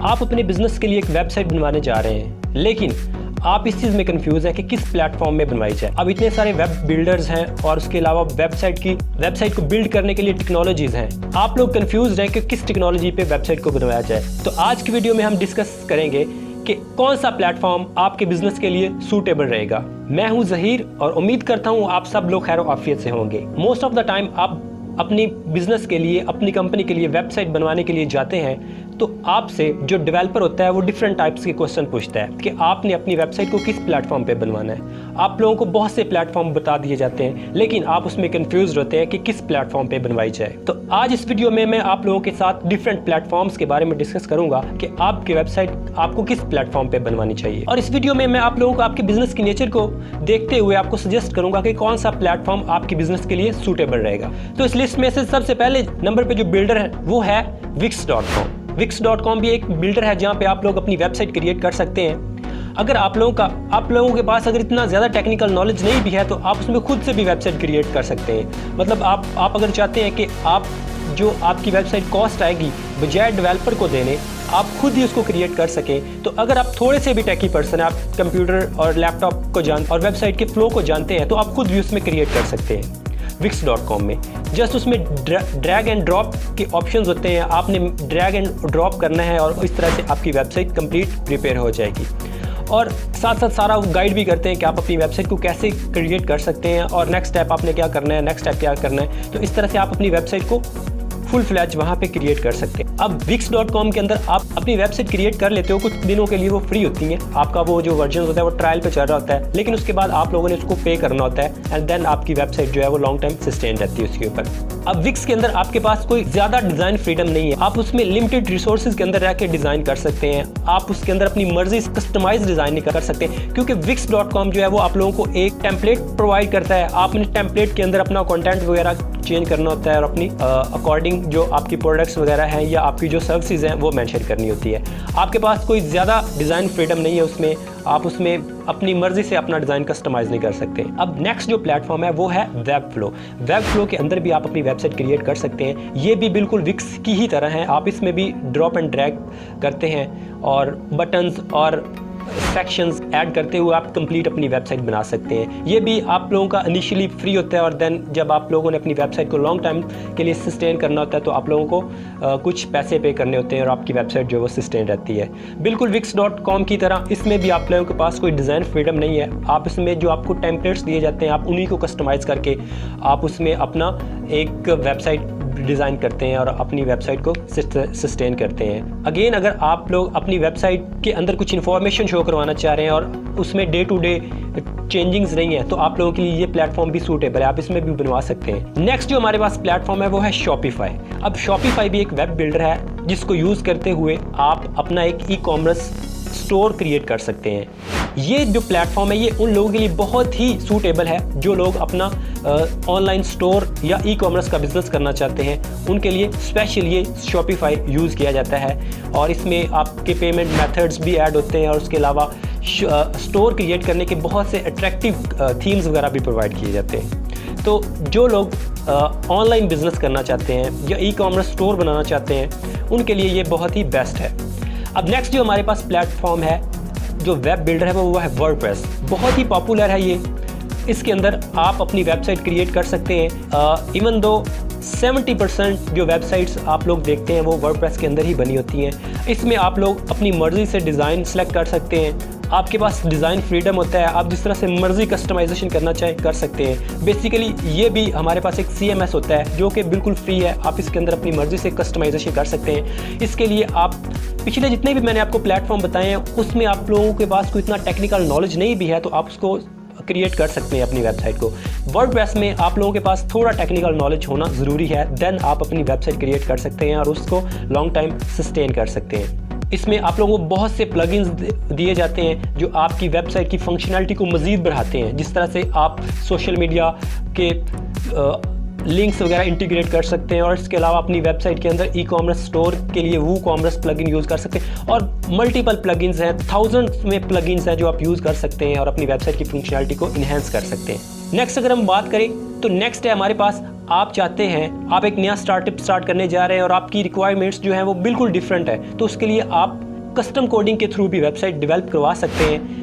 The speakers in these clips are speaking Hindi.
आप अपने बिजनेस के लिए एक वेबसाइट बनवाने जा रहे हैं, लेकिन आप इस चीज़ में कंफ्यूज है कि किस प्लेटफॉर्म में बनवाई जाए। अब इतने सारे वेब बिल्डर्स हैं और उसके अलावा वेबसाइट को बिल्ड करने के लिए टेक्नोलॉजीज हैं। आप लोग कंफ्यूज हैं कि किस टेक्नोलॉजी पे वेबसाइट को बनवाया जाए। तो आज की वीडियो में हम डिस्कस करेंगे कि कौन सा प्लेटफॉर्म आपके बिजनेस के लिए सूटेबल रहेगा। मैं हूं जहीर और उम्मीद करता हूं आप सब लोग खैर आफियत से होंगे। मोस्ट ऑफ द टाइम आप अपनी बिजनेस के लिए, अपनी कंपनी के लिए वेबसाइट बनवाने के लिए जाते हैं तो आपसे जो डेवलपर होता है वो डिफरेंट टाइप्स के क्वेश्चन पूछता है कि आपने अपनी वेबसाइट को किस प्लेटफॉर्म पे बनवाना है। आप लोगों को बहुत से प्लेटफॉर्म बता दिए जाते हैं, लेकिन आप उसमें कंफ्यूज होते हैं कि किस प्लेटफॉर्म पे बनवाई जाए। तो आज इस वीडियो में मैं आप लोगों के साथ डिफरेंट प्लेटफॉर्म्स के बारे में डिस्कस करूंगा कि आपकी वेबसाइट आपको किस प्लेटफॉर्म पे बनवानी चाहिए। और इस वीडियो में मैं आप लोगों को आपके बिजनेस की नेचर को देखते हुए आपको सजेस्ट करूंगा कि कौन सा प्लेटफॉर्म आपकी बिजनेस के लिए सूटेबल रहेगा। तो इस लिस्ट में से सबसे पहले नंबर पे जो बिल्डर है वो है Wix.com। Wix.com भी एक बिल्डर है जहाँ पे आप लोग अपनी वेबसाइट क्रिएट कर सकते हैं। अगर आप लोगों के पास अगर इतना ज़्यादा टेक्निकल नॉलेज नहीं भी है तो आप उसमें खुद से भी वेबसाइट क्रिएट कर सकते हैं। मतलब आप अगर चाहते हैं कि आप जो आपकी वेबसाइट कॉस्ट आएगी बजाय डेवलपर को देने, आप खुद ही उसको क्रिएट कर सकें। तो अगर आप थोड़े से भी टेकी पर्सन हैं, आप कंप्यूटर और लैपटॉप को जानते और वेबसाइट के फ्लो को जानते हैं, तो आप खुद भी उसमें क्रिएट कर सकते हैं। Wix.com में जस्ट उसमें ड्रैग एंड ड्रॉप के ऑप्शंस होते हैं। आपने ड्रैग एंड ड्रॉप करना है और इस तरह से आपकी वेबसाइट कंप्लीट प्रिपेयर हो जाएगी। और साथ साथ सारा गाइड भी करते हैं कि आप अपनी वेबसाइट को कैसे क्रिएट कर सकते हैं और नेक्स्ट स्टेप आपने क्या करना है, नेक्स्ट स्टेप क्या करना है। तो इस तरह से आप अपनी वेबसाइट को फुल फ्लैज वहाँ पे क्रिएट कर सकते हैं। अब Wix.com के अंदर आप अपनी वेबसाइट क्रिएट कर लेते हो, कुछ दिनों के लिए वो फ्री होती हैं। आपका वो जो वर्जन होता है वो ट्रायल पे चल रहा होता है, लेकिन उसके बाद आप लोगों ने उसको पे करना होता है एंड देन आपकी वेबसाइट जो है वो लॉन्ग टाइम सस्टेन रहती है उसके ऊपर। अब Wix के अंदर आपके पास कोई ज़्यादा डिज़ाइन फ्रीडम नहीं है। आप उसमें लिमिटेड रिसोर्सेज के अंदर रह के डिज़ाइन कर सकते हैं। आप उसके अंदर अपनी मर्जी से कस्टमाइज डिज़ाइन नहीं कर सकते, क्योंकि Wix.com जो है वो आप लोगों को एक टेम्पलेट प्रोवाइड करता है। आपने टेम्पलेट के अंदर अपना कंटेंट वगैरह चेंज करना होता है और अपनी अकॉर्डिंग जो आपकी प्रोडक्ट्स वगैरह हैं या आपकी जो सर्विसेज हैं वो मेंशन करनी होती है। आपके पास कोई ज़्यादा डिज़ाइन फ्रीडम नहीं है उसमें, आप उसमें अपनी मर्जी से अपना डिज़ाइन कस्टमाइज नहीं कर सकते। अब नेक्स्ट जो प्लेटफॉर्म है वो है वेबफ्लो। वेबफ्लो के अंदर भी आप अपनी वेबसाइट क्रिएट कर सकते हैं। ये भी बिल्कुल Wix की ही तरह है। आप इसमें भी ड्रॉप एंड ड्रैग करते हैं और बटन्स और सेक्शंस ऐड करते हुए आप कंप्लीट अपनी वेबसाइट बना सकते हैं। ये भी आप लोगों का इनिशियली फ्री होता है और देन जब आप लोगों ने अपनी वेबसाइट को लॉन्ग टाइम के लिए सस्टेन करना होता है तो आप लोगों को कुछ पैसे पे करने होते हैं और आपकी वेबसाइट जो है वो सस्टेन रहती है। बिल्कुल Wix.com की तरह इसमें भी आप लोगों के पास कोई डिज़ाइन फ्रीडम नहीं है। आप इसमें जो आपको टेम्पलेट्स दिए जाते हैं आप उन्हीं को कस्टमाइज़ करके आप उसमें अपना एक वेबसाइट डिज़ाइन करते हैं और अपनी वेबसाइट को सस्टेन करते हैं। अगेन अगर आप लोग अपनी वेबसाइट के अंदर कुछ इन्फॉर्मेशन शो करवाना चाह रहे हैं और उसमें डे टू डे चेंजिंग्स नहीं है तो आप लोगों के लिए ये प्लेटफॉर्म भी सूटेबल है, आप इसमें भी बनवा सकते हैं। नेक्स्ट जो हमारे पास प्लेटफॉर्म है वो है Shopify। अब Shopify भी एक वेब बिल्डर है जिसको यूज़ करते हुए आप अपना एक ई-कॉमर्स स्टोर क्रिएट कर सकते हैं। ये जो प्लेटफॉर्म है ये उन लोगों के लिए बहुत ही सूटेबल है जो लोग अपना ऑनलाइन स्टोर या ई कॉमर्स का बिजनेस करना चाहते हैं। उनके लिए स्पेशल ये Shopify यूज़ किया जाता है और इसमें आपके पेमेंट मेथड्स भी ऐड होते हैं और उसके अलावा स्टोर क्रिएट करने के बहुत से अट्रैक्टिव थीम्स वगैरह भी प्रोवाइड किए जाते हैं। तो जो लोग ऑनलाइन बिजनेस करना चाहते हैं या ई कॉमर्स स्टोर बनाना चाहते हैं उनके लिए ये बहुत ही बेस्ट है। अब नेक्स्ट जो हमारे पास प्लेटफॉर्म है जो वेब बिल्डर है वो है वर्डप्रेस। बहुत ही पॉपुलर है ये। इसके अंदर आप अपनी वेबसाइट क्रिएट कर सकते हैं। इवन दो 70% जो वेबसाइट्स आप लोग देखते हैं वो वर्डप्रेस के अंदर ही बनी होती हैं। इसमें आप लोग अपनी मर्ज़ी से डिज़ाइन सेलेक्ट कर सकते हैं। आपके पास डिज़ाइन फ्रीडम होता है, आप जिस तरह से मर्ज़ी कस्टमाइजेशन करना चाहें कर सकते हैं। बेसिकली ये भी हमारे पास एक CMS होता है जो कि बिल्कुल फ्री है। आप इसके अंदर अपनी मर्ज़ी से कस्टमाइजेशन कर सकते हैं। इसके लिए आप पिछले जितने भी मैंने आपको प्लेटफॉर्म बताए हैं उसमें आप लोगों के पास कोई इतना टेक्निकल नॉलेज नहीं भी है तो आप उसको क्रिएट कर सकते हैं अपनी वेबसाइट को। वर्डप्रेस में आप लोगों के पास थोड़ा टेक्निकल नॉलेज होना ज़रूरी है, देन आप अपनी वेबसाइट क्रिएट कर सकते हैं और उसको लॉन्ग टाइम सस्टेन कर सकते हैं। इसमें आप लोगों को बहुत से प्लगइन्स दिए जाते हैं जो आपकी वेबसाइट की फंक्शनैलिटी को मज़ीद बढ़ाते हैं। जिस तरह से आप सोशल मीडिया के लिंक्स वगैरह इंटीग्रेट कर सकते हैं और इसके अलावा अपनी वेबसाइट के अंदर ई कॉमर्स स्टोर के लिए WooCommerce प्लगइन यूज़ कर सकते हैं और मल्टीपल प्लगइन्स हैं, थाउजेंड्स में प्लगइन्स हैं जो आप यूज़ कर सकते हैं और अपनी वेबसाइट की फंक्शनैलिटी को इन्हेंस कर सकते हैं। नेक्स्ट अगर हम बात करें तो नेक्स्ट है हमारे पास, आप चाहते हैं आप एक नया स्टार्टअप स्टार्ट करने जा रहे हैं और आपकी रिक्वायरमेंट्स जो हैं वो बिल्कुल डिफरेंट है, तो उसके लिए आप कस्टम कोडिंग के थ्रू भी वेबसाइट डेवलप करवा सकते हैं।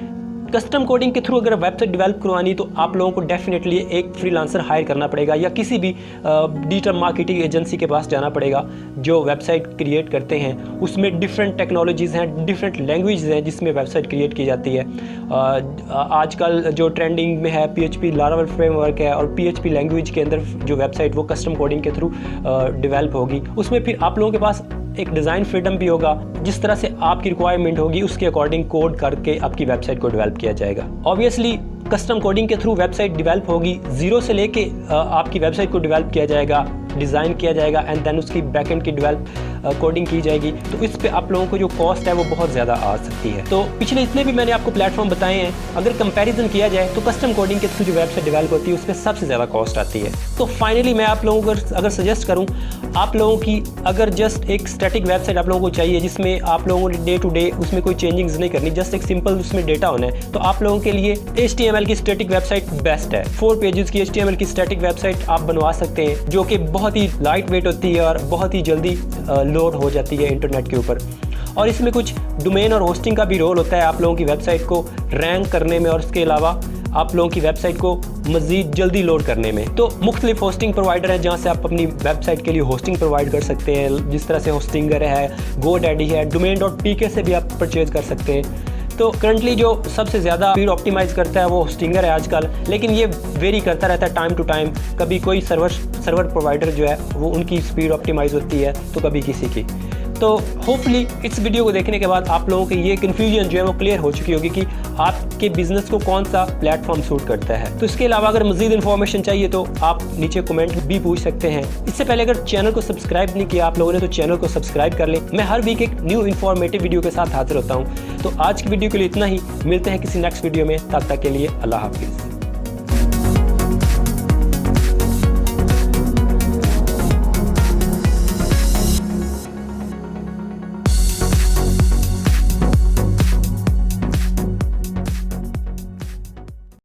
कस्टम कोडिंग के थ्रू अगर वेबसाइट डेवलप करवानी तो आप लोगों को डेफिनेटली एक फ्रीलांसर हायर करना पड़ेगा या किसी भी डिजिटल मार्केटिंग एजेंसी के पास जाना पड़ेगा जो वेबसाइट क्रिएट करते हैं। उसमें डिफरेंट टेक्नोलॉजीज़ हैं, डिफरेंट लैंग्वेज हैं जिसमें वेबसाइट क्रिएट की जाती है। आजकल जो ट्रेंडिंग में है PHP लारावेल फ्रेमवर्क है, और PHP लैंग्वेज के अंदर जो वेबसाइट वो कस्टम कोडिंग के थ्रू डेवलप होगी। उसमें फिर आप लोगों के पास एक डिज़ाइन फ्रीडम भी होगा, जिस तरह से आपकी रिक्वायरमेंट होगी उसके अकॉर्डिंग कोड करके आपकी वेबसाइट को डेवलप किया जाएगा। ऑब्वियसली कस्टम कोडिंग के थ्रू वेबसाइट डेवलप होगी, ज़ीरो से लेके आपकी वेबसाइट को डेवलप किया जाएगा, डिज़ाइन किया जाएगा एंड देन उसकी बैकएंड की डेवलप कोडिंग की जाएगी। तो इस पे आप लोगों को जो कॉस्ट है वो बहुत ज़्यादा आ सकती है। तो पिछले इतने भी मैंने आपको प्लेटफॉर्म बताए हैं, अगर कंपैरिजन किया जाए तो कस्टम कोडिंग के थ्रू जो वेबसाइट डेवलप होती है उस पर सबसे ज़्यादा कॉस्ट आती है। तो फाइनली मैं आप लोगों को अगर सजेस्ट करूँ, आप लोगों की अगर जस्ट एक स्टैटिक वेबसाइट आप लोगों को चाहिए जिसमें आप लोगों ने डे टू डे उसमें कोई चेंजिंग्स नहीं करनी, जस्ट एक सिंपल उसमें डेटा होना है, तो आप लोगों के लिए HTML की स्टैटिक वेबसाइट बेस्ट है। 4 पेजेस की HTML की स्टैटिक वेबसाइट आप बनवा सकते हैं जो कि बहुत ही लाइट वेट होती है और बहुत ही जल्दी लोड हो जाती है इंटरनेट के ऊपर। और इसमें कुछ डोमेन और होस्टिंग का भी रोल होता है आप लोगों की वेबसाइट को रैंक करने में, और उसके अलावा आप लोगों की वेबसाइट को मज़ीद जल्दी लोड करने में। तो मुख्तलिफ होस्टिंग प्रोवाइडर हैं जहाँ से आप अपनी वेबसाइट के लिए होस्टिंग प्रोवाइड कर सकते हैं, जिस तरह से होस्टिंगर है, GoDaddy है, domain.pk से भी आप परचेज कर सकते हैं। तो करंटली जो सबसे ज़्यादा स्पीड ऑप्टिमाइज़ करता है वो होस्टिंगर है आजकल, लेकिन ये वेरी करता रहता है टाइम टू टाइम। कभी कोई सर्वर प्रोवाइडर जो है वो उनकी स्पीड ऑप्टिमाइज़ होती है तो कभी किसी की। तो होपफुली इस वीडियो को देखने के बाद आप लोगों की ये कन्फ्यूजन जो है वो क्लियर हो चुकी होगी कि आपके बिजनेस को कौन सा प्लेटफॉर्म सूट करता है। तो इसके अलावा अगर मज़ीद इन्फॉर्मेशन चाहिए तो आप नीचे कमेंट भी पूछ सकते हैं। इससे पहले अगर चैनल को सब्सक्राइब नहीं किया आप लोगों ने तो चैनल को सब्सक्राइब कर लें। मैं हर वीक एक न्यू इन्फॉर्मेटिव वीडियो के साथ हाजिर होता हूँ। तो आज की वीडियो के लिए इतना ही, मिलते हैं किसी नेक्स्ट वीडियो में, तब तक के लिए अल्लाह हाफिज़।